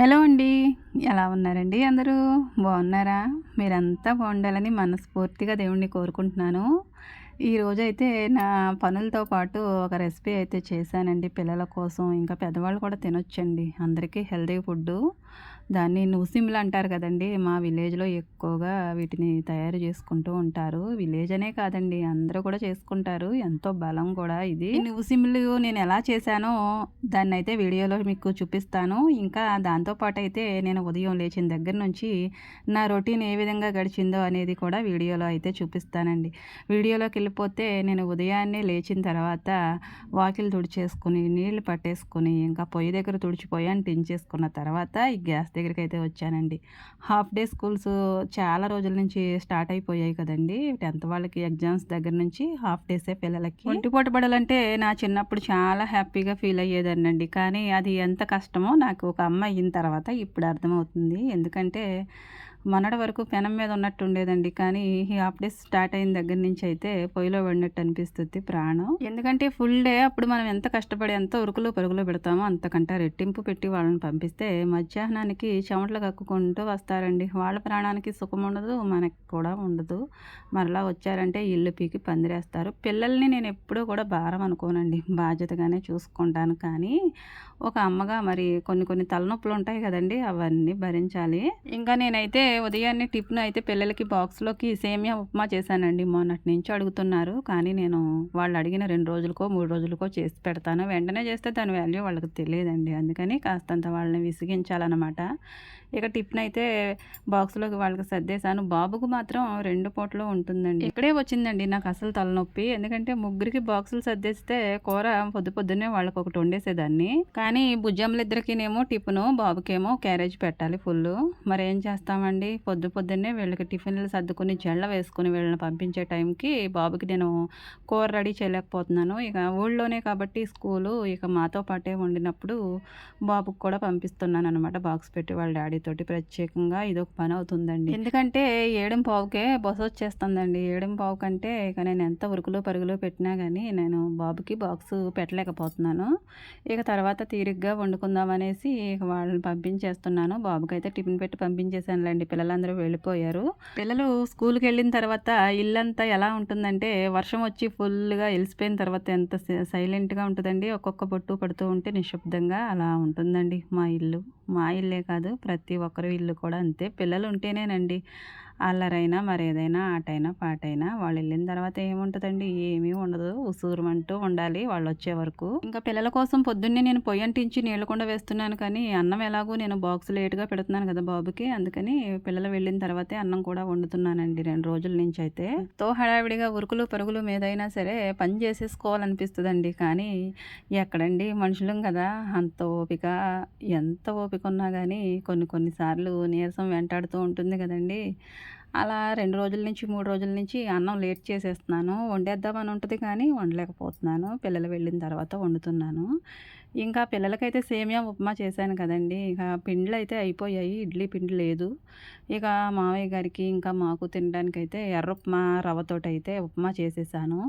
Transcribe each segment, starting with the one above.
Hello అండి. ఎలా ఉన్నారండి అందరూ? బాగున్నారా? మీరంతా బాగుండాలని మనస్ఫూర్తిగా దేవుడిని కోరుకుంటున్నాను. ఈరోజైతే నా పనులతో పాటు ఒక రెసిపీ అయితే చేశానండి పిల్లల కోసం. ఇంకా పెద్దవాళ్ళు కూడా తినొచ్చండి. అందరికీ హెల్తీ ఫుడ్డు. దాన్ని నువ్వుసిమ్ములు అంటారు కదండీ! మా విలేజ్‌లో ఎక్కువగా వీటిని తయారు చేసుకుంటూ ఉంటారు. విలేజ్ అనే కాదండి, అందరూ కూడా చేసుకుంటారు. ఎంతో బలం కూడా ఇది. ఈ నువ్వుసిమ్ములు నేను ఎలా చేశానో దాన్నైతే వీడియోలో మీకు చూపిస్తాను. ఇంకా దాంతో పాటైతే నేను ఉదయం లేచిన దగ్గర నుంచి నా రొటీన్ ఏ విధంగా గడిచిందో అనేది కూడా వీడియోలో అయితే చూపిస్తానండి. వీడియోలోకెళ్ళిపోతే నేను ఉదయాన్నే లేచిన తర్వాత వాకిలి తుడిచేసుకొని, నీళ్లు పట్టేసుకొని, ఇంకా పొయ్యి దగ్గర తుడిచిపోయి అంటించేసుకున్న తర్వాత ఈ గ్యాస్ దగ్గరికైతే వచ్చానండి. హాఫ్ డే స్కూల్స్ చాలా రోజుల నుంచి స్టార్ట్ అయిపోయాయి కదండీ! 10th వాళ్ళకి ఎగ్జామ్స్ దగ్గర నుంచి హాఫ్ డేసే పిల్లలకి. ఒంటిపూట బడులంటే నా చిన్నప్పుడు చాలా హ్యాపీగా ఫీల్ అయ్యేదాన్నండి. కానీ అది ఎంత కష్టమో నాకు ఒక అమ్మ అయిన తర్వాత ఇప్పుడు అర్థమవుతుంది. ఎందుకంటే మొన్నటి వరకు పెనం మీద ఉన్నట్టు ఉండేదండి. కానీ ఈ హాఫ్ డేస్ స్టార్ట్ అయిన దగ్గర నుంచి అయితే పొయ్యిలో పడినట్టు అనిపిస్తుంది ప్రాణం. ఎందుకంటే ఫుల్ డే అప్పుడు మనం ఎంత కష్టపడి ఎంత ఉరుకులు పరుగులు పెడతామో అంతకంటే రెట్టింపు పెట్టి వాళ్ళని పంపిస్తే మధ్యాహ్నానికి చెమటలు కక్కుకుంటూ వస్తారండి. వాళ్ళ ప్రాణానికి సుఖం ఉండదు, మనకి కూడా ఉండదు. మరలా వచ్చారంటే ఇల్లు పీకి పందిరేస్తారు. పిల్లల్ని నేను ఎప్పుడూ కూడా భారం అనుకోనండి, బాధ్యతగానే చూసుకుంటాను. కానీ ఒక అమ్మగా మరి కొన్ని కొన్ని తలనొప్పులు ఉంటాయి కదండి, అవన్నీ భరించాలి. ఇంకా నేనైతే ఉదయాన్నే టిఫిన్ అయితే పిల్లలకి బాక్స్‌లోకి సేమియా ఉప్మా చేశానండి. మొన్నటి నుంచి అడుగుతున్నారు. కానీ నేను వాళ్ళు అడిగిన 2 రోజులకో, 3 రోజులకో చేసి పెడతాను. వెంటనే చేస్తే దాని వాల్యూ వాళ్ళకి తెలియదండి. అందుకని కాస్తంత వాళ్ళని విసిగించాలనమాట. ఇక టిఫిన్ అయితే బాక్స్‌లోకి వాళ్ళకి సర్దేశాను. బాబుకు మాత్రం 2 పూటలు ఉంటుందండి. ఇక్కడే వచ్చిందండి నాకు అసలు తలనొప్పి. ఎందుకంటే ముగ్గురికి బాక్సులు సర్దేస్తే కూర పొద్దున్నే వాళ్ళకొకటి వండేసేదాన్ని. కానీ బుజ్జమ్మలిద్దరికినేమో టిఫిను, బాబుకేమో క్యారేజ్ పెట్టాలి ఫుల్లు. మరేం చేస్తామండి, పొద్దున్నే వీళ్ళకి టిఫిన్‌లు సర్దుకొని జెళ్ళ వేసుకొని వీళ్ళని పంపించే టైంకి బాబుకి నేను కూర రెడీ చేయలేకపోతున్నాను. ఇక ఊళ్ళోనే కాబట్టి స్కూలు, ఇక మాతో పాటే వండినప్పుడు బాబుకి కూడా పంపిస్తున్నాననమాట బాక్స్ పెట్టి వాళ్ళ డ్యాడీతోటి. ప్రత్యేకంగా ఇదొక పనవుతుందండి. ఎందుకంటే 7:15కే బసొచ్చేస్తుందండి. 7:15 కంటే ఇక నేను ఎంత ఉరుకులు పరుగులు పెట్టినా గానీ నేను బాబుకి బాక్సు పెట్టలేకపోతున్నాను. ఇక తర్వాత తీరిగ్గా వండుకుందామనేసి ఇక వాళ్ళని పంపించేస్తున్నాను. బాబుకైతే టిఫిన్ పెట్టి పంపించేసానులేండి. పిల్లలందరూ వెళ్ళిపోయారు. పిల్లలు స్కూల్‌కెళ్ళిన తర్వాత ఇల్లంతా ఎలా ఉంటుందంటే, వర్షం వచ్చి ఫుల్‌గా ఎలిసిపోయిన తర్వాత ఎంత సైలెంట్‌గా ఉంటదండి. ఒక్కొక్క బొట్టు పడుతూ ఉంటే నిశ్శబ్దంగా అలా ఉంటుందండి మా ఇల్లు. మా ఇల్లే కాదు, ప్రతి ఒక్కరి ఇల్లు కూడా అంతే. పిల్లలు ఉంటేనేనండి అల్లరైనా, మరేదైనా ఆటైనా, పాటైనా. వాళ్ళెళ్ళిన తర్వాత ఏముంటదండి, ఏమీ ఉండదు. ఉసూరుమంటూ ఉండాలి వాళ్ళొచ్చే వరకు. ఇంకా పిల్లల కోసం పొద్దున్నే నేను పొయ్యంటించి నీళ్ళ కుండ వేస్తున్నాను కానీ, అన్నం ఎలాగో నేను బాక్స్ లేట్‌గా పెడుతున్నాను కదా బాబుకి. అందుకని పిల్లలు వెళ్ళిన తర్వాతే అన్నం కూడా వండుతున్నానండి 2 రోజుల నుంచయితే. ఎంతో హడావిడిగా ఉరుకులు, పరుగులు మీదైనా సరే పని చేసేసుకోవాలనిపిస్తదండి. కానీ ఎక్కడండి, మనుషులం కదా! అంత ఓపిక, ఎంత ఓపికున్నా గానీ కొన్ని సార్లు నీరసం వెంటాడుతూ ఉంటుంది కదండీ! అలా 2 రోజుల నుంచి, 3 రోజుల నుంచి అన్నం లేట్ చేసేస్తున్నాను. వండేద్దామని ఉంటది కానీ వండలేకపోతున్నాను. పిల్లలు వెళ్ళిన తర్వాత వండుతున్నాను. ఇంకా పిల్లలకైతే సేమియా ఉప్మా చేశాను కదండీ! ఇక పిండ్లయితే అయిపోయాయి. ఇడ్లీ పిండి లేదు. ఇక మావయ్య గారికి, ఇంకా మాకు తినడానికైతే ఎర్రుప్మా రవ్వతోటైతే ఉప్మా చేసేసాను.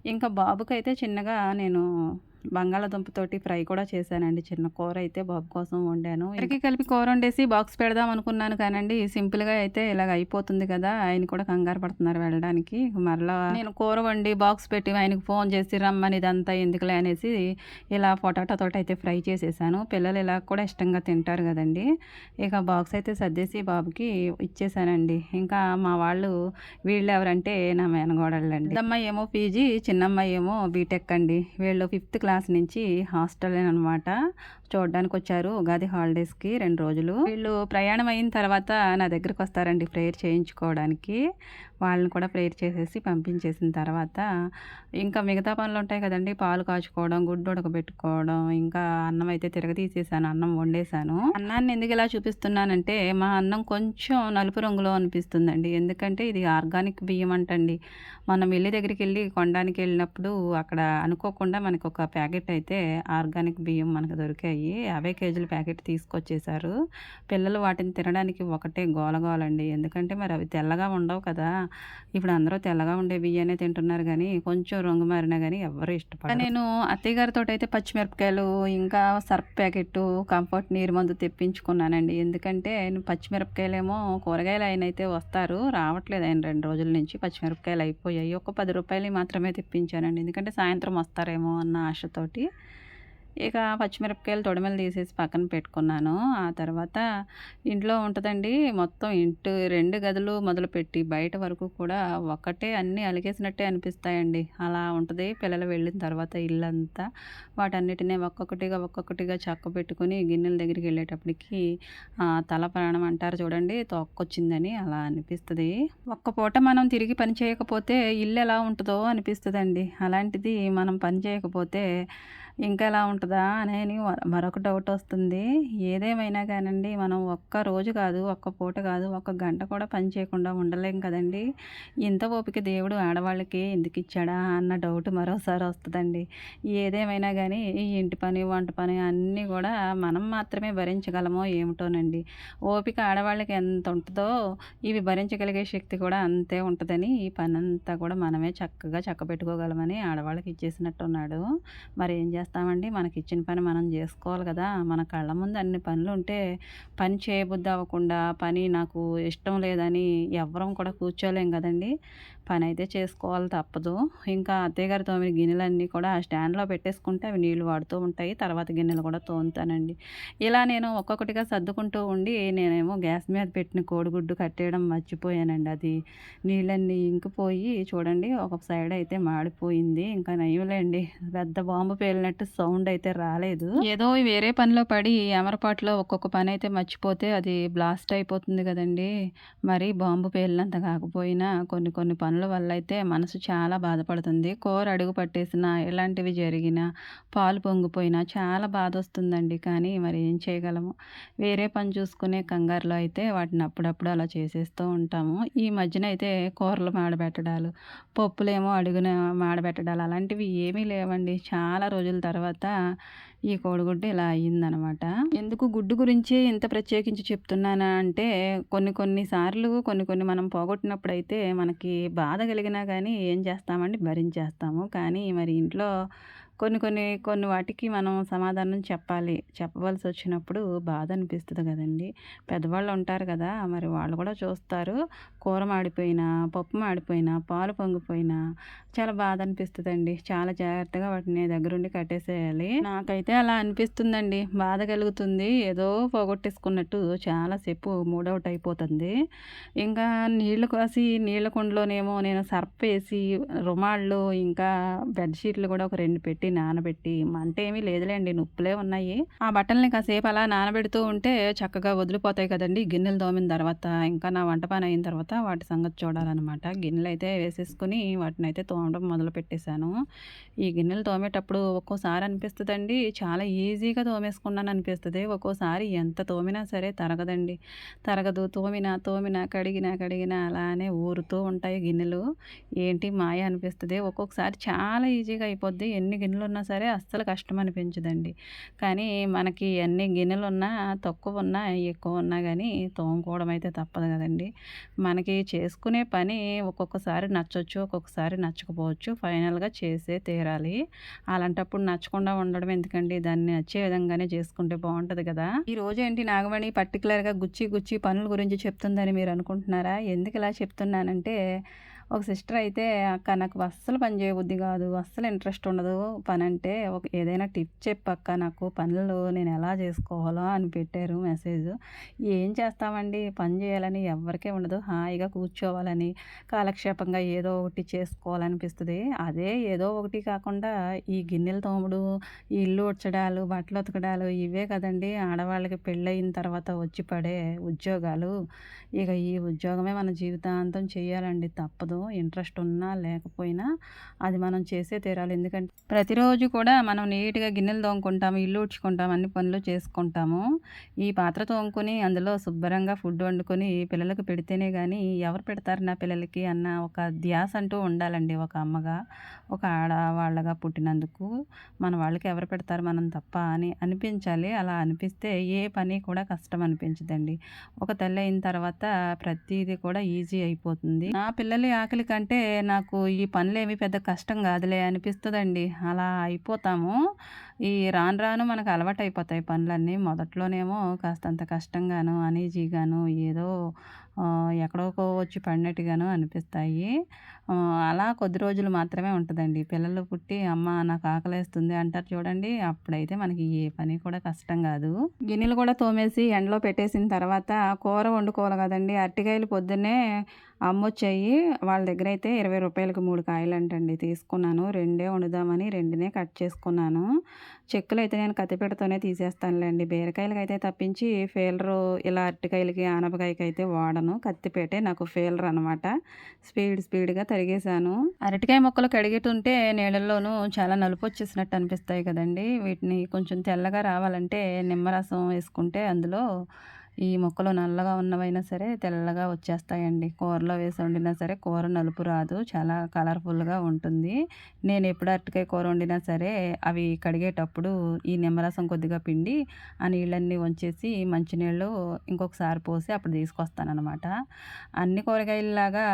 ఇంకా బాబుకైతే చిన్నగా నేను బంగాళాదుంపతోటి ఫ్రై కూడా చేశానండి. చిన్న కూరైతే బాబు కోసం వండాను. ఇద్దరికీ కలిపి కూర వండేసి బాక్స్ పెడదాం అనుకున్నాను కానండి, సింపుల్‌గా అయితే ఇలాగ అయిపోతుంది కదా! ఆయన కూడా కంగారు పడుతున్నారు వెళ్ళడానికి. మరలా నేను కూర వండి బాక్స్ పెట్టి ఆయనకి ఫోన్ చేసి రమ్మని ఇదంతా ఎందుకులే అనేసి ఇలా పొటాటోతోటైతే ఫ్రై చేసేసాను. పిల్లలు ఇలా కూడా ఇష్టంగా తింటారు కదండీ! ఇక బాక్స్ అయితే సర్దేసి బాబుకి ఇచ్చేసానండి. ఇంకా మా వాళ్ళు వీళ్ళెవరంటే నా మేనకోడళ్ళండి. పెద్దమ్మాయి ఏమో పీజీ, చిన్నమ్మాయి ఏమో బీటెక్ అండి. వీళ్ళు 5th క్లాస్ నుంచి హాస్టలేననమాట. చూడ్డానికొచ్చారు ఉగాది హాలిడేస్‌కి 2 రోజులు. వీళ్ళు ప్రయాణం అయిన తర్వాత నా దగ్గరకొస్తారండి ప్రేయర్ చేయించుకోవడానికి. వాళ్ళని కూడా ప్రేయర్ చేసేసి పంపించేసిన తర్వాత ఇంకా మిగతా పనులుంటాయి కదండీ! పాలు కాచుకోవడం, గుడ్డు ఉడకబెట్టుకోవడం, ఇంకా అన్నం అయితే తిరగతీసేసాను. అన్నం వండేసాను. అన్నాన్ని ఎందుకిలా చూపిస్తున్నానంటే, మా అన్నం కొంచెం నలుపు రంగులో అనిపిస్తుందండి. ఎందుకంటే ఇది ఆర్గానిక్ బియ్యం అంటండి. మనం మిల్లు దగ్గరికెళ్ళి కొనడానికెళ్ళినప్పుడు అక్కడ అనుకోకుండా మనకొక ప్యాకెట్ అయితే ఆర్గానిక్ బియ్యం మనకు దొరికాయి. ఉన్నాయి. 50 కేజీల ప్యాకెట్ తీసుకొచ్చేసారు. పిల్లలు వాటిని తినడానికి ఒకటే గోలగోలండి. ఎందుకంటే మరి అవి తెల్లగా ఉండవు కదా! ఇప్పుడు అందరూ తెల్లగా ఉండే బియ్యాన్నే తింటున్నారు గానీ, కొంచెం రంగు మారినా గానీ ఎవ్వరు ఇష్టపడరు. నేను అత్తయ్య గారితోటైతే పచ్చిమిరపకాయలు, ఇంకా సర్ఫ్ ప్యాకెట్టు, కంఫర్ట్ నీరు మందు తెప్పించుకున్నానండి. ఎందుకంటే పచ్చిమిరపకాయలేమో కూరగాయలు ఆయనైతే వస్తారు. రావట్లేదు ఆయన 2 రోజుల నుంచి. పచ్చిమిరపకాయలు అయిపోయాయి. ఒక రూ. 10 మాత్రమే తెప్పించానండి. ఎందుకంటే సాయంత్రం వస్తారేమో అన్న ఆశతోటి. ఇక పచ్చిమిరపకాయలు తొడిమలు తీసేసి పక్కన పెట్టుకున్నాను. ఆ తర్వాత ఇంట్లో ఉంటదండి. మొత్తం 2 గదులు మొదలుపెట్టి బయట వరకు కూడా ఒక్కటే అన్నీ అలికేసినట్టే అనిపిస్తాయండి. అలా ఉంటది పిల్లలు వెళ్ళిన తర్వాత ఇల్లంతా. వాటన్నిటిని ఒక్కొక్కటిగా చక్కబెట్టుకొని గిన్నెల దగ్గరికెళ్ళేటప్పటికి తల ప్రాణం అంటారు చూడండి, తోక్కొచ్చిందని అలా అనిపిస్తది. ఒక్క పూట మనం తిరిగి పని చేయకపోతే ఇల్లు ఎలా ఉంటదో అనిపిస్తదండి. అలాంటిది మనం పని చేయకపోతే ఇంకా ఎలా ఉంటదా అని మరొక డౌటొస్తుంది. ఏదేమైనా గానండి మనం ఒక్క రోజు కాదు, ఒక్క పూట కాదు, ఒక్క గంట కూడా పని చేయకుండా ఉండలేం కదండీ! ఇంత ఓపిక దేవుడు ఆడవాళ్ళకి ఎందుకిచ్చాడా అన్న డౌట్ మరోసారి వస్తదండి. ఏదేమైనా గానీ ఈ ఇంటి పని, వంట పని అన్నీ గూడా మనం మాత్రమే భరించగలమో ఏమిటోనండి. ఓపిక ఆడవాళ్ళకి ఎంత ఉంటదో ఇవి భరించగలిగే శక్తి కూడా అంతే ఉంటదని ఈ పనంతా కూడా మనమే చక్కగా చక్కబెట్టుకోగలమని ఆడవాళ్ళకి ఇచ్చేసినట్టున్నాడు. మరేం చేస్తామండి? మనకిచ్చిన పని మనం జేసుకోవాలి గదా! మన కళ్ళ ముందు అన్ని పనులుంటే పని చేయబుద్ధి అవ్వకుండా, పని నాకు ఇష్టం లేదని ఎవ్వరం కూడా కూర్చోలేం గదండీ! పనైతే చేసుకోవాలి తప్పదు. ఇంకా అత్తయ్య గారు తోమిన గిన్నెలన్నీ కూడా స్టాండ్‌లో పెట్టేసుకుంటే అవి నీళ్లు వాడుతూ ఉంటాయి. తర్వాత గిన్నెలు కూడా తోముతానండి. ఇలా నేను ఒక్కొక్కటిగా సర్దుకుంటూ ఉండి నేనేమో గ్యాస్ మీద పెట్టిన కోడిగుడ్డు కట్టేయడం మర్చిపోయానండి. అది నీళ్ళన్నీ ఇంకిపోయి చూడండి ఒక సైడ్ అయితే మాడిపోయింది. ఇంకా నయంలేండి, పెద్ద బాంబు పేలినట్టు సౌండ్ అయితే రాలేదు. ఏదో వేరే పనిలో పడి ఎమరపాటులో ఒక్కొక్క పనైతే మర్చిపోతే అది బ్లాస్ట్ అయిపోతుంది గదండీ! మరి బాంబు పేలినంత కాకపోయినా కొన్ని పనుల వల్లైతే మనసు చాలా బాధపడుతుంది. కూర అడుగు పట్టేసినా, ఇలాంటివి జరిగినా, పాలు పొంగిపోయినా చాలా బాధొస్తుందండి. కానీ మరి ఏం చేయగలము? వేరే పని చూసుకునే కంగారులో అయితే వాటిని అప్పుడప్పుడు అలా చేసేస్తూ ఉంటాము. ఈ మధ్యన అయితే కూరలు మాడబెట్టడాలు, పప్పులేమో అడుగున మాడబెట్టడాలు అలాంటివి ఏమీ లేవండి. చాలా రోజుల తర్వాత ఈ కోడిగుడ్డు ఇలా అయిందనమాట. ఎందుకు గుడ్డు గురించి ఇంత ప్రత్యేకించి చెప్తున్నానా అంటే కొన్ని సార్లు కొన్ని మనం పోగొట్టినప్పుడైతే మనకి బాధ కలిగినా గానీ ఏం చేస్తామండి, భరించేస్తాము. కానీ మరి ఇంట్లో కొన్ని వాటికి మనం సమాధానం చెప్పాలి. చెప్పవలసొచ్చినప్పుడు బాధ అనిపిస్తది గదండీ! పెద్దవాళ్ళు ఉంటారు గదా! మరి వాళ్ళు కూడా చూస్తారు. కూర మాడిపోయినా, పప్పు మాడిపోయినా, పాలు పొంగిపోయినా చాలా బాధ అనిపిస్తదండి. చాలా జాగ్రత్తగా వాటిని దగ్గరుండి కట్టేసేయాలి. నాకైతే అలా అనిపిస్తుందండి. బాధ కలుగుతుంది. ఏదో పోగొట్టేసుకున్నట్టు చాలా సేపు మూడ్ ఔట్ అయిపోతుంది. ఇంకా నీళ్లు కాసి నీళ్ల కుండలోనేమో నేను సర్ఫేసి, రుమాళ్ళు, ఇంకా బెడ్ షీట్లు కూడా ఒక 2 పెట్టి నానబెట్టి మంటేమీ లేదులేండి, నొప్పులే ఉన్నాయి. ఆ బట్టల్ని కాసేపు అలా నానబెడుతూ ఉంటే చక్కగా వదిలిపోతాయి కదండీ! గిన్నెలు తోమిన తర్వాత, ఇంకా నా వంట పని అయిన తర్వాత వాటి సంగతి చూడాలనమాట. గిన్నెలైతే వేసేసుకొని వాటినైతే తోమడం మొదలుపెట్టేశాను. ఈ గిన్నెలు తోమేటప్పుడు ఒక్కోసారి అనిపిస్తదండి, చాలా ఈజీగా తోమేసుకున్నాననిపిస్తది. ఒక్కోసారి ఎంత తోమినా సరే తరగదండి. తరగదు. తోమినా, కడిగినా అలానే ఊరుతూ ఉంటాయి గిన్నెలు. ఏంటి మాయ అనిపిస్తది. ఒక్కొక్కసారి చాలా ఈజీగా అయిపోద్ది. ఎన్ని గిన్నెలున్నా సరే అస్సలు కష్టం అనిపించదండి. కానీ మనకి ఎన్ని గిన్నెలున్నా, తక్కువున్నా, ఎక్కువున్నా గానీ తోముకోవడం అయితే తప్పదు గదండీ! మనకి చేసుకునే పని ఒక్కొక్కసారి నచ్చొచ్చు, ఒక్కొక్కసారి నచ్చకపోవచ్చు. ఫైనల్‌గా చేసే తీరాలి. అలాంటప్పుడు నచ్చకుండా ఉండడం ఎందుకండి? దాన్ని నచ్చే విధంగానే చేసుకుంటే బావుంటది గదా! ఈరోజేంటి నాగమణి పర్టిక్యులర్‌గా గుచ్చి పనుల గురించి చెప్తుందని మీరు అనుకుంటున్నారా? ఎందుకిలా చెప్తున్నానంటే ఒక సిస్టర్ అయితే, "అక్క నాకు అస్సలు పని చేయబుద్ధి కాదు. అస్సలు ఇంట్రెస్ట్ ఉండదు పనంటే. ఏదైనా టిప్ చెప్పక్క నాకు పనులు నేను ఎలా చేసుకోవాలో" అని పెట్టారు మెసేజ్. ఏం చేస్తామండి, పని చేయాలని ఎవ్వరికీ ఉండదు. హాయిగా కూర్చోవాలని, కాలక్షేపంగా ఏదో ఒకటి చేసుకోవాలనిపిస్తది. అదే ఏదో ఒకటి కాకుండా ఈ గిన్నెలు తోముడు, ఈ ఇల్లు ఊడ్చడాలు, బట్టలు ఉతకడాలు ఇవే కదండీ ఆడవాళ్ళకి పెళ్ళయిన తర్వాత వచ్చి పడే ఉద్యోగాలు. ఇక ఈ ఉద్యోగమే మన జీవితాంతం చేయాలండి, తప్పదు. తప్పదు. ఇంట్రెస్ట్ ఉన్నా లేకపోయినా అది మనం చేసే తీరాలి. ఎందుకంటే ప్రతిరోజు కూడా మనం నీట్‌గా గిన్నెలు తోముకుంటాము, ఇల్లు ఊడ్చుకుంటాము, అన్ని పనులు చేసుకుంటాము. ఈ పాత్ర తోముకొని అందులో శుభ్రంగా ఫుడ్ వండుకొని పిల్లలకు పెడితేనే గానీ ఎవరు పెడతారు నా పిల్లలకి అన్న ఒక ధ్యాస అంటూ ఉండాలండి ఒక అమ్మగా. ఒక ఆడవాళ్ళగా పుట్టినందుకు మన వాళ్ళకి ఎవరు పెడతారు మనం తప్ప అని అనిపించాలి. అలా అనిపిస్తే ఏ పని కూడా కష్టం అనిపించదండి. ఒక తల్లి అయిన తర్వాత ప్రతీది కూడా ఈజీ అయిపోతుంది. నా పిల్లలి ఆకలి కంటే నాకు ఈ పనులేమి పెద్ద కష్టం కాదులే అనిపిస్తదండి. అలా అయిపోతాము. ఈ రాను రాను మనకు అలవాటయిపోతాయి పనులన్నీ. మొదట్లోనేమో కాస్తంత కష్టంగాను, అనీజీగాను ఏదో ఎక్కడికో వచ్చి పడినట్టుగాను అనిపిస్తాయి. అలా కొద్ది రోజులు మాత్రమే ఉంటదండి. పిల్లలు పుట్టి అమ్మ నాకు ఆకలేస్తుంది అంటారు చూడండి. అప్పుడైతే మనకి ఏ పని కూడా కష్టం కాదు. గిన్నెలు కూడా తోమేసి ఎండలో పెట్టేసిన తర్వాత కూర వండుకోవాలి కదండీ. అరటికాయలు పొద్దున్నే అమ్మొచ్చాయి. వాళ్ళ దగ్గరైతే రూ. 20కి 3 కాయలంటండి. తీసుకున్నాను. రెండే వండుదామని రెండునే కట్ చేసుకున్నాను. చెక్కులైతే నేను కత్తిపీటతోనే తీసేస్తానులేండి. బీరకాయలకైతే తప్పించి ఫీలరు ఇలా అరటికాయలకి, ఆనపకాయకైతే వాడను. కత్తిపీటే నాకు ఫీలర్ అనమాట. స్పీడ్‌గా తరిగేశాను. అరటికాయ ముక్కలు కడిగేటుంటే నీళ్ళల్లోనూ చాలా నలుపొచ్చేసినట్టు అనిపిస్తాయి కదండీ. వీటిని కొంచెం తెల్లగా రావాలంటే నిమ్మరసం వేసుకుంటే అందులో ఈ ముక్కలు నల్లగా ఉన్నవైనా సరే తెల్లగా వచ్చేస్తాయండి. కూరలో వేసి వండినా సరే కూర నలుపు రాదు. చాలా కలర్‌ఫుల్‌గా ఉంటుంది. నేను ఎప్పుడు అరటికాయ కూర వండినా సరే అవి కడిగేటప్పుడు ఈ నిమ్మరసం కొద్దిగా పిండి ఆ నీళ్ళన్నీ వంచేసి మంచినీళ్ళు ఇంకొకసారి పోసి అప్పుడు తీసుకొస్తాననమాట. అన్ని కూరగాయల్లాగా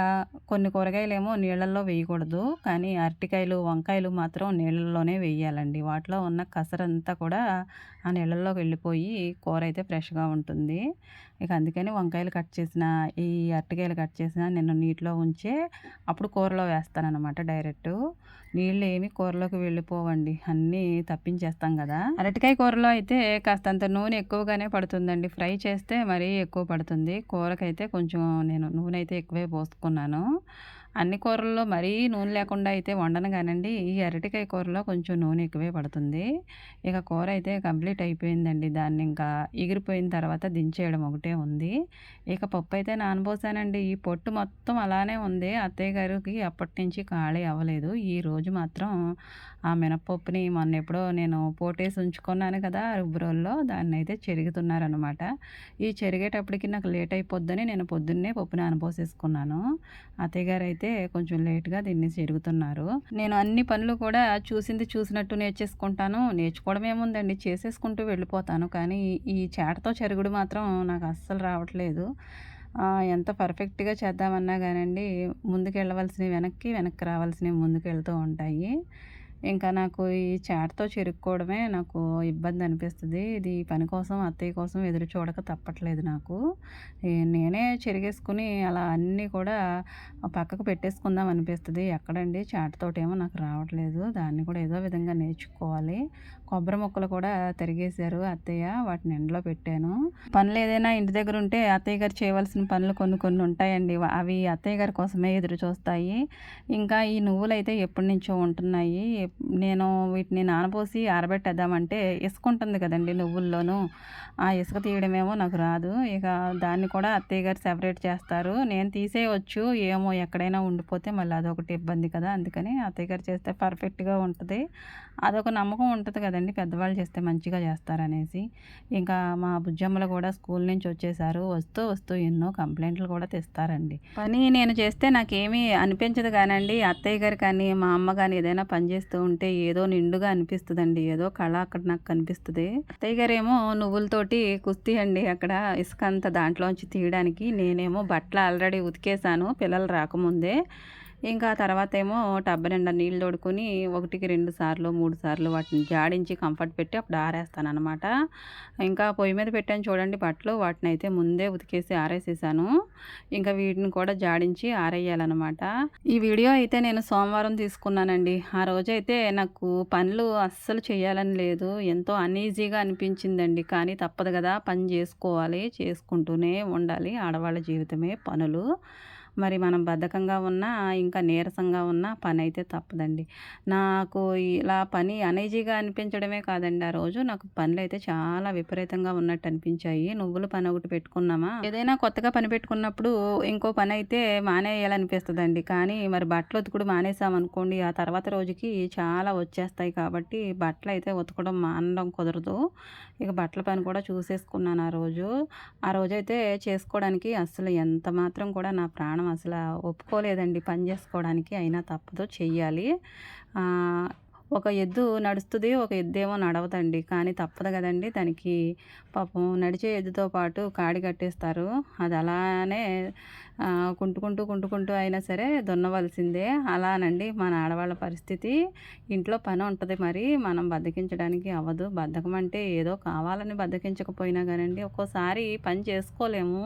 కొన్ని కూరగాయలేమో నీళ్ళల్లో వేయకూడదు. కానీ అరటికాయలు, వంకాయలు మాత్రం నీళ్ళల్లోనే వేయాలండి. వాటిలో ఉన్న కసరంతా కూడా ఆ నీళ్ళల్లోకి వెళ్ళిపోయి కూర అయితే ఫ్రెష్‌గా ఉంటుంది. ఇక అందుకని వంకాయలు కట్ చేసిన, ఈ అరటికాయలు కట్ చేసిన నేను నీటిలో ఉంచే అప్పుడు కూరలో వేస్తాననమాట డైరెక్టు. నీళ్ళేమి కూరలోకి వెళ్ళిపోవండి. అన్నీ తప్పించేస్తాం గదా! అరటికాయ కూరలో అయితే కాస్తంత నూనె ఎక్కువగానే పడుతుందండి. ఫ్రై చేస్తే మరీ ఎక్కువ పడుతుంది. కూరకైతే కొంచెం నేను నూనె అయితే ఎక్కువే పోసుకున్నాను. అన్ని కూరల్లో మరీ నూనె లేకుండా అయితే వండను గానండి. ఈ అరటికాయ కూరలో కొంచెం నూనె ఎక్కువే పడుతుంది. ఇక కూర అయితే కంప్లీట్ అయిపోయిందండి. దాన్నింకా ఎగిరిపోయిన తర్వాత దించేయడం ఒకటే ఉంది. ఇక పప్పయితే నానబోసానండి. ఈ పొట్టు మొత్తం అలానే ఉంది. అత్తయ్య గారికి అప్పటినుంచి ఖాళీ అవ్వలేదు. ఈరోజు మాత్రం ఆ మినపప్పుని మొన్నెప్పుడో నేను పోటేసి ఉంచుకున్నాను కదా! రుబ్బురోల్లో దాన్నయితే చెరుగుతున్నారనమాట. ఈ చెరిగేటప్పటికి నాకు లేట్ అయిపోద్దని నేను పొద్దున్నే పప్పు నానబోసేసుకున్నాను. అత్తయ్య గారైతే కొంచెం లేట్‌గా దీన్ని చెరుగుతున్నారు. నేను అన్ని పనులు కూడా చూసింది చూసినట్టు నేర్చేసుకుంటాను. నేర్చుకోవడం ఏముందండి చేసేసుకుంటూ వెళ్ళిపోతాను. కానీ ఈ చేటతో చెరుగుడు మాత్రం నాకు అస్సలు రావట్లేదు. ఎంత పర్ఫెక్ట్‌గా చేద్దామన్నా గానండి ముందుకెళ్ళవలసినవి వెనక్కి, వెనక్కి రావాల్సినవి ముందుకెళ్తూ ఉంటాయి. ఇంకా నాకు ఈ చాట్‌తో చెరుక్కోవడమే నాకు ఇబ్బందనిపిస్తది. ఇది పని కోసం, అత్తయ్య కోసం ఎదురు చూడక తప్పట్లేదు నాకు. నేనే చెరిగేసుకొని అలా అన్నీ కూడా పక్కకు పెట్టేసుకుందాం అనిపిస్తది. ఎక్కడండి చాట్‌తోటేమో నాకు రావట్లేదు. దాన్ని కూడా ఏదో విధంగా నేర్చుకోవాలి. కొబ్బరి ముక్కలు కూడా తరిగేశారు అత్తయ్య. వాటిని ఎండలో పెట్టాను. పనులేదైనా ఇంటి దగ్గరుంటే అత్తయ్య గారు చేయవలసిన పనులు కొన్ని కొన్ని ఉంటాయండి. అవి అత్తయ్య గారి కోసమే ఎదురు చూస్తాయి. ఇంకా ఈ నువ్వులైతే ఎప్పటినుంచో ఉంటున్నాయి. నేను వీటిని నానబోసి ఆరబెట్టేద్దామంటే ఇసుక ఉంటుంది కదండీ నువ్వుల్లోనూ. ఆ ఇసుక తీయడమేమో నాకు రాదు. ఇక దాన్ని కూడా అత్తయ్య గారు సెపరేట్ చేస్తారు. నేను తీసేయొచ్చు. ఏమో ఎక్కడైనా ఉండిపోతే మళ్ళీ అదొకటి ఇబ్బంది కదా! అందుకని అత్తయ్య గారు చేస్తే పర్ఫెక్ట్‌గా ఉంటది. అదొక నమ్మకం ఉంటది కదండీ పెద్దవాళ్ళు చేస్తే మంచిగా చేస్తారనేసి. ఇంకా మా బుజ్జమ్మలు కూడా స్కూల్ నుంచి వచ్చేసారు. వస్తూ ఎన్నో కంప్లెయింట్లు కూడా తెస్తారండి. పని నేను చేస్తే నాకేమీ అనిపించదు గానండి. అత్తయ్య గారు కానీ, మా అమ్మ గాని ఏదైనా పని చేస్తూ ఉంటే ఏదో నిండుగా అనిపిస్తదండి. ఏదో కళ అక్కడ నాకు కనిపిస్తది. అత్తయ్య గారేమో నువ్వులతోటి కుస్తీ అండి అక్కడ ఇసుక అంతా దాంట్లోంచి తీయడానికి. నేనేమో బట్టలు ఆల్రెడీ ఉతికేసాను పిల్లలు రాకముందే. ఇంకా తర్వాతేమో టబ్బు నిండా నీళ్ళు తోడుకొని 1కి 2 సార్లు, 3 సార్లు వాటిని జాడించి కంఫర్ట్ పెట్టి అప్పుడు ఆరేస్తాననమాట. ఇంకా పొయ్యి మీద పెట్టాను చూడండి బట్టలు. వాటినైతే ముందే ఉతికేసి ఆరేసేసాను. ఇంకా వీటిని కూడా జాడించి ఆరేయాలనమాట. ఈ వీడియో అయితే నేను సోమవారం తీసుకున్నానండి. ఆ రోజైతే నాకు పనులు అస్సలు చేయాలని లేదు. ఎంతో అన్‌ఈజీగా అనిపించిందండి. కానీ తప్పదు గదా! పని జేసుకోవాలి. చేసుకుంటూనే ఉండాలి. ఆడవాళ్ళ జీవితమే పనులు. మరి మనం బద్ధకంగా ఉన్నా, ఇంకా నీరసంగా ఉన్నా పనైతే తప్పదండి. నాకు ఇలా పని అనీజీగా అనిపించడమే కాదండి, ఆ రోజు నాకు పనులైతే చాలా విపరీతంగా ఉన్నట్టు అనిపించాయి. నువ్వుల పని ఒకటి పెట్టుకున్నామా, ఏదైనా కొత్తగా పని పెట్టుకున్నప్పుడు ఇంకో పనైతే మానేయాలనిపిస్తదండి. కానీ మరి బట్టలు ఉతుకుడు మానేసామనుకోండి, ఆ తర్వాత రోజుకి చాలా వచ్చేస్తాయి కాబట్టి బట్టలైతే ఉతకడం మానడం కుదరదు. ఇక బట్టల పని కూడా చూసేసుకున్నాను ఆ రోజు. ఆ రోజైతే చేసుకోవడానికి అస్సలు ఎంత మాత్రం కూడా నా ప్రాణం అసల ఒప్పుకోలేదండి పని చేసుకోవడానికి. అయినా తప్పదు, చెయ్యాలి. ఆహ్, ఒక ఎద్దు నడుస్తది, ఒక ఎద్దేమో నడవదండి. కానీ తప్పదు గదండీ! దానికి పాపం నడిచే ఎద్దుతో పాటు కాడి కట్టేస్తారు. అది అలానే కుంటుకుంటూ అయినా సరే దున్నవలసిందే. అలానండి మన ఆడవాళ్ళ పరిస్థితి. ఇంట్లో పని ఉంటది మరి, మనం బద్ధకించడానికి అవ్వదు. బద్ధకం అంటే ఏదో కావాలని బద్ధకించకపోయినా గానండి, ఒక్కోసారి పని చేసుకోలేము.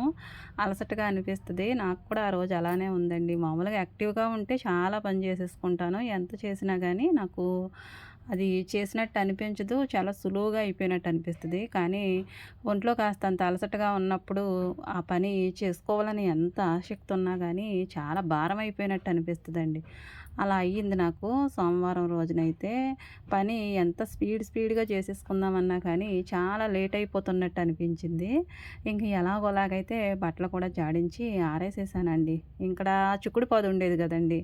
అలసటగా అనిపిస్తది. నాకు కూడా ఆ రోజు అలానే ఉందండి. మామూలుగా యాక్టివ్‌గా ఉంటే చాలా పని చేసేసుకుంటాను. ఎంత చేసినా గానీ నాకు అది చేసినట్టు అనిపించదు. చాలా సులువుగా అయిపోయినట్టు అనిపిస్తది. కానీ ఒంట్లో కాస్తంత అలసటగా ఉన్నప్పుడు ఆ పని చేసుకోవాలని ఎంత ఆసక్తి ఉన్నా గానీ చాలా భారం అయిపోయినట్టు అనిపిస్తదండి. అలా అయ్యింది నాకు సోమవారం రోజునైతే. పని ఎంత స్పీడ్‌గా చేసేసుకుందామన్నా కానీ చాలా లేట్ అయిపోతున్నట్టు అనిపించింది. ఇంక ఎలాగోలాగైతే బట్టలు కూడా జాడించి ఆరేసేసానండి. ఇక్కడ చిక్కుడు పాదు ఉండేది గదండీ!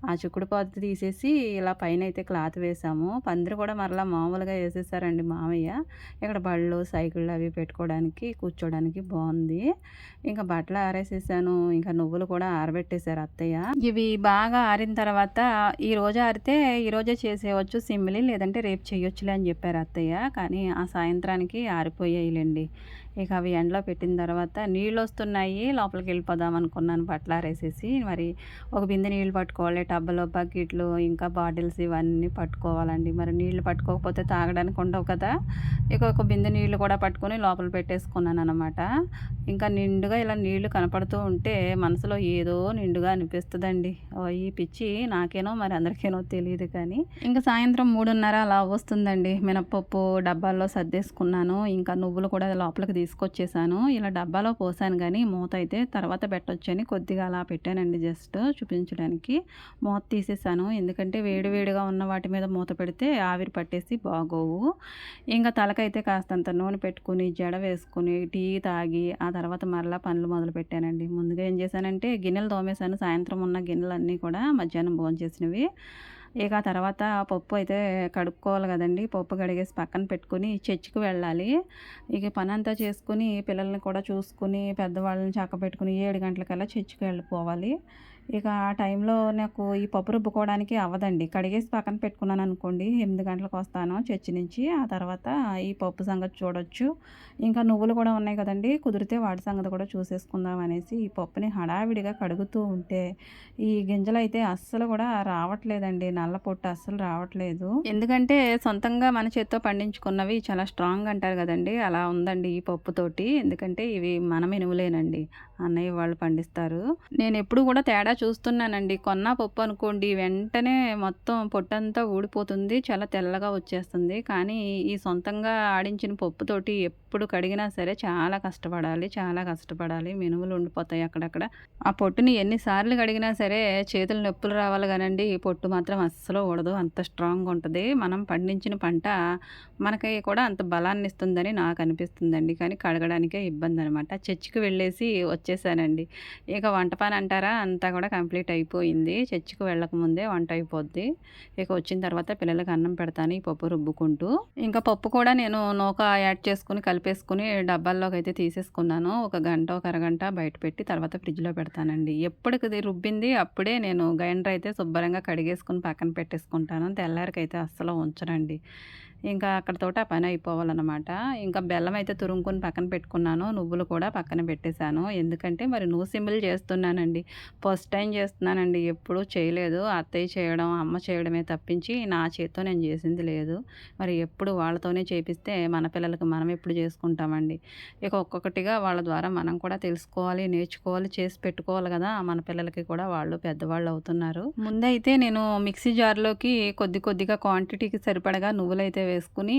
ఆ చిక్కుడు పాదు తీసేసి ఇలా పైనైతే క్లాత్ వేసాము. పందిరి కూడా మరలా మామూలుగా ఏసేసారండి మామయ్య. ఇక్కడ బళ్ళు, సైకిళ్ళు అవి పెట్టుకోవడానికి, కూర్చోడానికి బావుంది. ఇంక బట్టలు ఆరేసేసాను. ఇంకా నువ్వులు కూడా ఆరబెట్టేసారు అత్తయ్య. ఇవి బాగా ఆరిన తర్వాత ఈరోజు ఆరితే ఈరోజే చేసేయవచ్చు సిమ్మిలి, లేదంటే రేపు చేయొచ్చులే అని చెప్పారు అత్తయ్య. కానీ ఆ సాయంత్రానికి ఆరిపోయాయిలెండి. ఇక అవి ఎండలో పెట్టిన తర్వాత నీళ్ళొస్తున్నాయి, లోపలికెళ్ళిపోదాం అనుకున్నాను బట్టలారేసేసి. మరి ఒక బిందె నీళ్ళు పట్టుకోవాలి, టబ్బులు, బకెట్లు, ఇంకా బాటిల్స్ ఇవన్నీ పట్టుకోవాలండి. మరి నీళ్ళు పట్టుకోకపోతే తాగడానికి ఉండవు కదా! ఇక ఒక బిందె నీళ్ళు కూడా పట్టుకొని లోపల పెట్టేసుకున్నాననమాట. ఇంకా నిండుగా ఇలా నీళ్లు కనపడుతూ ఉంటే మనసులో ఏదో నిండుగా అనిపిస్తదండి. ఈ పిచ్చి నాకేనో మరి అందరికేనో తెలీదు కానీ. ఇంక సాయంత్రం 3:30 అలా వస్తుందండి. మినపప్పు డబ్బాల్లో సర్దేసుకున్నాను. ఇంకా నువ్వులు కూడా లోపలికి తీసుకొచ్చేసాను. ఇలా డబ్బాలో పోసాను గానీ మూత అయితే తర్వాత పెట్టొచ్చని కొద్దిగా అలా పెట్టానండి, జస్ట్ చూపించడానికి. మూత తీసేసాను. ఎందుకంటే వేడి వేడిగా ఉన్న వాటి మీద మూత పెడితే ఆవిరి పట్టేసి బాగోవు. ఇంక తలకైతే కాస్తంత నూనె పెట్టుకొని, జడ వేసుకొని, టీ తాగి ఆ తర్వాత మరలా పనులు మొదలుపెట్టానండి. ముందుగా ఏం చేశానంటే గిన్నెలు తోమేశాను. సాయంత్రం ఉన్న గిన్నెలన్నీ కూడా మధ్యాహ్నం భోంచేసినవి. ఇక ఆ తర్వాత పప్పు అయితే కడుక్కోవాలి కదండీ! పప్పు కడిగేసి పక్కన పెట్టుకొని చర్చికి వెళ్ళాలి. ఇక పనంతా చేసుకొని, పిల్లల్ని కూడా చూసుకొని, పెద్దవాళ్ళని చక్కబెట్టుకొని 7 గంటలకల్లా చర్చికి వెళ్ళిపోవాలి. ఇక ఆ టైంలో నాకు ఈ పప్పు రుబ్బుకోవడానికి అవ్వదండి. కడిగేసి పక్కన పెట్టుకున్నాననుకోండి, 8 గంటలకొస్తాను చర్చి నుంచి. ఆ తర్వాత ఈ పప్పు సంగతి చూడొచ్చు. ఇంకా నువ్వులు కూడా ఉన్నాయి కదండీ! కుదిరితే వాటి సంగతి కూడా చూసేసుకుందాం అనేసి ఈ పప్పుని హడావిడిగా కడుగుతూ ఉంటే, ఈ గింజలైతే అస్సలు కూడా రావట్లేదండి. నల్ల పొట్టు అస్సలు రావట్లేదు. ఎందుకంటే సొంతంగా మన చేత్తో పండించుకున్నవి చాలా స్ట్రాంగ్ అంటారు కదండీ! అలా ఉందండి ఈ పప్పుతోటి. ఎందుకంటే ఇవి మన మినుములేనండి. అన్నయ్య వాళ్ళు పండిస్తారు. నేనెప్పుడు కూడా తేడా చూస్తున్నానండి. కొన్న పప్పు అనుకోండి, వెంటనే మొత్తం పొట్టంతా ఊడిపోతుంది. చాలా తెల్లగా వచ్చేస్తుంది. కానీ ఈ సొంతంగా ఆడించిన పప్పుతోటి ఎప్పుడు కడిగినా సరే చాలా కష్టపడాలి, చాలా కష్టపడాలి. మినుములు ఉండిపోతాయి అక్కడక్కడ. ఆ పొట్టుని ఎన్ని సార్లు కడిగినా సరే చేతులు నొప్పులు రావాలి గానండి, ఈ పొట్టు మాత్రం అస్సలు ఊడదు. అంత స్ట్రాంగ్‌గా ఉంటది. మనం పండించిన పంట మనకి కూడా అంత బలాన్నిస్తుందని నాకనిపిస్తుందండి. కానీ కడగడానికే ఇబ్బందనమాట. చర్చికి వెళ్ళేసి వచ్చేసానండి. ఇక వంట పని అంటారా, అంతా కూడా కంప్లీట్ అయిపోయింది. చర్చికి వెళ్ళకముందే వంట అయిపోద్ది. ఇక వచ్చిన తర్వాత పిల్లలకి అన్నం పెడతాను ఈ పప్పు రుబ్బుకుంటూ. ఇంకా పప్పు కూడా నేను నూక యాడ్ చేసుకొని, కలిపేసుకొని డబ్బాల్లోకైతే తీసేసుకున్నాను. ఒక గంట, ఒక అరగంట బయట పెట్టి తర్వాత ఫ్రిడ్జ్‌లో పెడతానండి. ఎప్పటికిది రుబ్బింది అప్పుడే నేను గ్రైండర్ అయితే శుభ్రంగా కడిగేసుకొని పక్కన పెట్టేసుకుంటాను. తెల్లారికైతే అస్సలు ఉంచనండి. ఇంకా అక్కడితోటి ఆ పని అయిపోవాలనమాట. ఇంకా బెల్లం అయితే తురుముకొని పక్కన పెట్టుకున్నాను. నువ్వులు కూడా పక్కన పెట్టేశాను. ఎందుకంటే మరి నూసిమ్మిలు చేస్తున్నానండి. ఫస్ట్ టైం చేస్తున్నానండి. ఎప్పుడూ చేయలేదు. అత్తయ్య చేయడం, అమ్మ చేయడమే తప్పించి నా చేత్తో నేను చేసింది లేదు. మరి ఎప్పుడు వాళ్ళతోనే చేపిస్తే మన పిల్లలకి మనం ఎప్పుడు చేసుకుంటామండి. ఇక ఒక్కొక్కటిగా వాళ్ళ ద్వారా మనం కూడా తెలుసుకోవాలి, నేర్చుకోవాలి, చేసి పెట్టుకోవాలి కదా! మన పిల్లలకి కూడా వాళ్ళు పెద్దవాళ్ళు అవుతున్నారు. ముందైతే నేను మిక్సీ జార్‌లోకి కొద్దిగా క్వాంటిటీకి సరిపడగా నువ్వులైతే వేసుకొని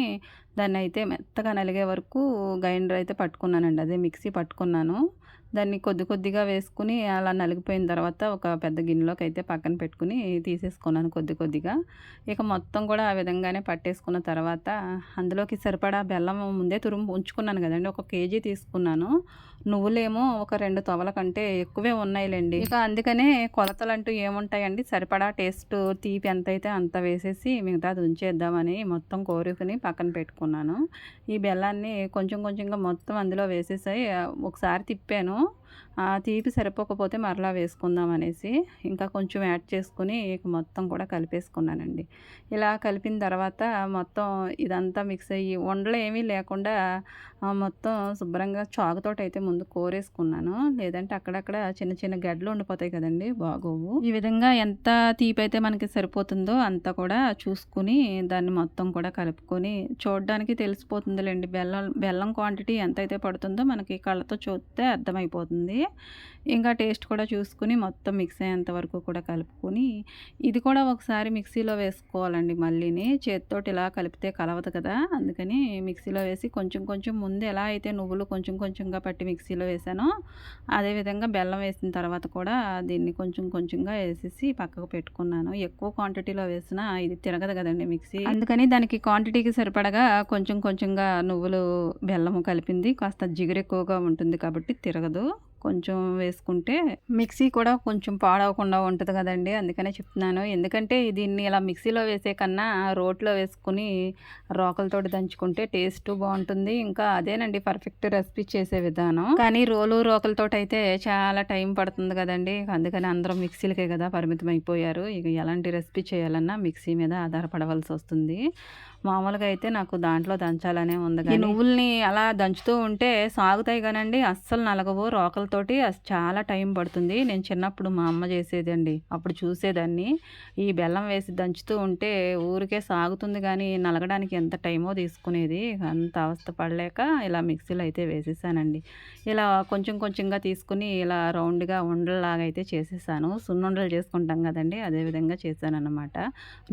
దాన్నయితే మెత్తగా నలిగే వరకు గ్రైండర్ అయితే పట్టుకున్నానండి. అదే మిక్సీ పట్టుకున్నాను. దాన్ని కొద్ది కొద్దిగా వేసుకొని అలా నలిగిపోయిన తర్వాత ఒక పెద్ద గిన్నెలోకి అయితే పక్కన పెట్టుకుని తీసేసుకున్నాను కొద్ది కొద్దిగా. ఇక మొత్తం కూడా ఆ విధంగానే పట్టేసుకున్న తర్వాత అందులోకి సరిపడా బెల్లం ముందే తురుము ఉంచుకున్నాను కదండీ! ఒక కేజీ తీసుకున్నాను. నువ్వులేమో ఒక 2 తొవల కంటే ఎక్కువే ఉన్నాయిలెండి. ఇక అందుకనే కొలతలంటూ ఏముంటాయండి, సరిపడా టేస్ట్ తీపి ఎంతైతే అంత వేసేసి మిగతాది ఉంచేద్దామని మొత్తం కోరుకుని పక్కన పెట్టుకున్నాను. ఈ బెల్లాన్ని కొంచెం కొంచెంగా మొత్తం అందులో వేసేసి ఒకసారి తిప్పాను. తీపి సరిపోకపోతే మరలా వేసుకుందాం అనేసి ఇంకా కొంచెం యాడ్ చేసుకొని ఇక మొత్తం కూడా కలిపేసుకున్నానండి. ఇలా కలిపిన తర్వాత మొత్తం ఇదంతా మిక్స్ అయ్యి ఉండలు ఏమీ లేకుండా మొత్తం శుభ్రంగా చాకుతోటైతే ముందు కోరేసుకున్నాను. లేదంటే అక్కడక్కడ చిన్న చిన్న గడ్డలు ఉండిపోతాయి కదండీ! బాగోవు. ఈ విధంగా ఎంత తీపైతే మనకి సరిపోతుందో అంత కూడా చూసుకొని దాన్ని మొత్తం కూడా కలుపుకొని చూడడానికి తెలిసిపోతుందిలెండి. బెల్లం బెల్లం క్వాంటిటీ ఎంతైతే పడుతుందో మనకి కళ్ళతో చూస్తే అర్థమైపోతుంది. ఇంకా టేస్ట్ కూడా చూసుకొని మొత్తం మిక్స్ అయ్యేంత వరకు కూడా కలుపుకొని ఇది కూడా ఒకసారి మిక్సీలో వేసుకోవాలండి మళ్ళీని. చేత్తోటి ఇలా కలిపితే కలవదు కదా! అందుకని మిక్సీలో వేసి కొంచెం కొంచెం ముందు ఎలా అయితే నువ్వులు కొంచెం కొంచెంగా పట్టి మిక్సీలో వేసానో అదేవిధంగా బెల్లం వేసిన తర్వాత కూడా దీన్ని కొంచెం కొంచెంగా వేసేసి పక్కకు పెట్టుకున్నాను. ఎక్కువ క్వాంటిటీలో వేసినా ఇది తిరగదు కదండీ మిక్సీ. అందుకని దానికి క్వాంటిటీకి సరిపడగా కొంచెం కొంచెంగా నువ్వులు బెల్లము కలిపింది కాస్త జిగురు ఎక్కువగా ఉంటుంది కాబట్టి తిరగదు. కొంచెం వేసుకుంటే మిక్సీ కూడా కొంచెం పాడవకుండా ఉంటది కదండీ! అందుకనే చెప్తున్నాను. ఎందుకంటే దీన్ని ఇలా మిక్సీలో వేసే కన్నా రోట్లో వేసుకొని రోకలతోటి దంచుకుంటే టేస్టు బావుంటుంది. ఇంకా అదేనండి పర్ఫెక్ట్ రెసిపీ చేసే విధానం. కానీ రోకలతోటైతే చాలా టైం పడుతుంది కదండీ! అందుకని అందరూ మిక్సీలకే కదా పరిమితం అయిపోయారు. ఇక ఎలాంటి రెసిపీ చేయాలన్నా మిక్సీ మీద ఆధారపడవలసొస్తుంది. మామూలుగా అయితే నాకు దాంట్లో దంచాలనే ఉంది ఈ నువ్వుల్ని అలా దంచుతూ ఉంటే సాగుతాయి కానండి అస్సలు నలగవు. రోకలతోటి చాలా టైం పడుతుంది. నేను చిన్నప్పుడు మా అమ్మ చేసేదండి. అప్పుడు చూసేదాన్ని. ఈ బెల్లం వేసి దంచుతూ ఉంటే ఊరికే సాగుతుంది కానీ నలగడానికి ఎంత టైమో తీసుకునేది. అంత అవస్థ పడలేక ఇలా మిక్సీలో అయితే వేసేసానండి. ఇలా కొంచెం కొంచెంగా తీసుకుని ఇలా రౌండ్‌గా ఉండల్లాగా అయితే చేసేసాను. సున్నుండలు చేసుకుంటాం కదండీ! అదే విధంగా చేశానన్నమాట.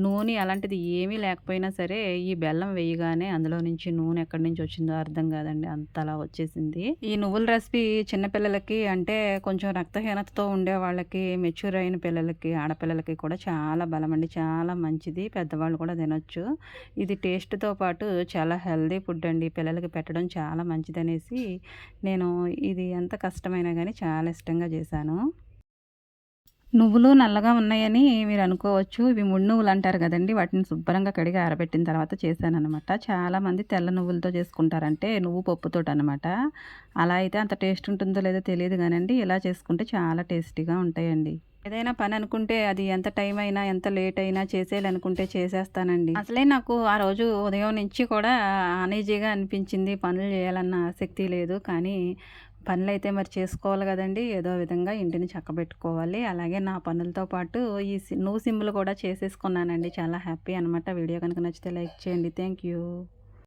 నూనె అలాంటిది ఏమీ లేకపోయినా సరే ఈ బెల్లం వేయగానే అందులో నుంచి నూనె ఎక్కడి నుంచి వచ్చిందో అర్థం కాదండి. అంతలా వచ్చేసింది. ఈ నువ్వుల రెసిపీ చిన్నపిల్లలకి అంటే కొంచెం రక్తహీనతతో ఉండే వాళ్ళకి, మెచ్యూర్ అయిన పిల్లలకి, ఆడపిల్లలకి కూడా చాలా బలమండి. చాలా మంచిది. పెద్దవాళ్ళు కూడా తినొచ్చు. ఇది టేస్ట్‌తో పాటు చాలా హెల్తీ ఫుడ్ అండి. పిల్లలకి పెట్టడం చాలా మంచిదనేసి నేను ఇది ఎంత కష్టమైనా గానీ చాలా ఇష్టంగా చేశాను. నువ్వులు నల్లగా ఉన్నాయని మీరు అనుకోవచ్చు. ఇవి ముడి నువ్వులు అంటారు కదండీ! వాటిని శుభ్రంగా కడిగి ఆరబెట్టిన తర్వాత చేశాననమాట. చాలామంది తెల్ల నువ్వులతో చేసుకుంటారంటే నువ్వు పప్పుతోటనమాట. అలా అయితే అంత టేస్ట్ ఉంటుందో లేదో తెలీదు గానండి. ఇలా చేసుకుంటే చాలా టేస్టీగా ఉంటాయండి. ఏదైనా పని అనుకుంటే అది ఎంత టైం అయినా, ఎంత లేట్ అయినా చేసేయాలనుకుంటే చేసేస్తానండి. అసలే నాకు ఆ రోజు ఉదయం నుంచి కూడా అన్‌ఈజీగా అనిపించింది. పనులు చేయాలన్న ఆసక్తి లేదు. కానీ పనులైతే మరి చేసుకోవాలి గదండీ! ఏదో విధంగా ఇంటిని చక్కబెట్టుకోవాలి. అలాగే నా పనులతో పాటు ఈ నువ్వు సిమ్ములు కూడా చేసేసుకున్నానండి. చాలా హ్యాపీ అనమాట. వీడియో కనుక నచ్చితే లైక్ చేయండి. Thank you.